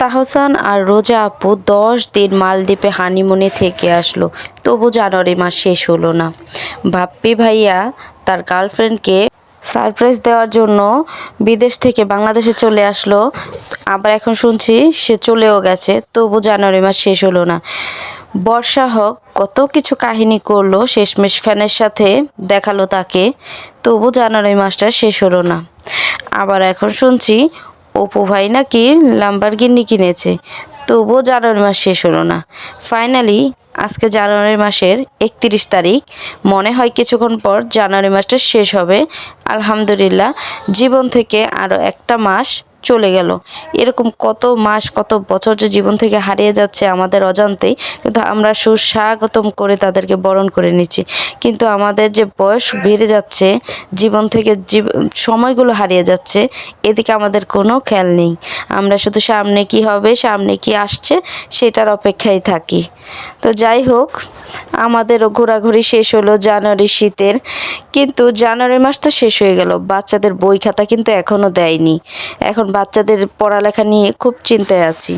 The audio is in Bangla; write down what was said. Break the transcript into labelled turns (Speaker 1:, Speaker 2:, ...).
Speaker 1: তাহসান আর রোজা আপু 10 দিন মালদ্বীপে হানিমুনে থেকে আসলো, তবু জানুয়ারি মাস শেষ হলো না। বাপ্পি ভাইয়া তার গার্লফ্রেন্ডকে সারপ্রাইজ দেওয়ার জন্য বিদেশ থেকে বাংলাদেশে চলে আসলো, আবার এখন শুনছি সে চলেও গেছে, তবু জানুয়ারি মাস শেষ হলো না। বর্ষা হক কত কিছু কাহিনী করলো, শেষমেশ ফ্যানের সাথে দেখালো তাকে, তবু জানুয়ারি মাসটা শেষ হলো না। আবার এখন শুনছি অপু ভাই নাকি লাম্বরগিনি কিনেছে, তবুও জানুয়ারি মাস শেষ হলো না। ফাইনালি আজকে জানুয়ারি মাসের 31 তারিখ, মনে হয় কিছুক্ষণ পর জানুয়ারি মাসটা শেষ হবে। আলহামদুলিল্লাহ, জীবন থেকে আরও একটা মাস চলে গেল। এরকম কত মাস কত বছর যে জীবন থেকে হারিয়ে যাচ্ছে আমাদের অজান্তেই, কিন্তু আমরা সুস্বাগতম করে তাদেরকে বরণ করে নিচ্ছি। কিন্তু আমাদের যে বয়স বেড়ে যাচ্ছে, জীবন থেকে সময়গুলো হারিয়ে যাচ্ছে, এদিকে আমাদের কোনো খেয়াল নেই। আমরা শুধু সামনে কি হবে, সামনে কি আসছে সেটার অপেক্ষায় থাকি। তো যাই হোক, আমাদেরও ঘোরাঘুরি শেষ হলো জানুয়ারি শীতের, কিন্তু জানুয়ারি মাস তো শেষ হয়ে গেল, বাচ্চাদের বই খাতা কিন্তু এখনও দেয়নি। এখন বাচ্চাদের পড়ালেখা নিয়ে খুব চিন্তায় আছি।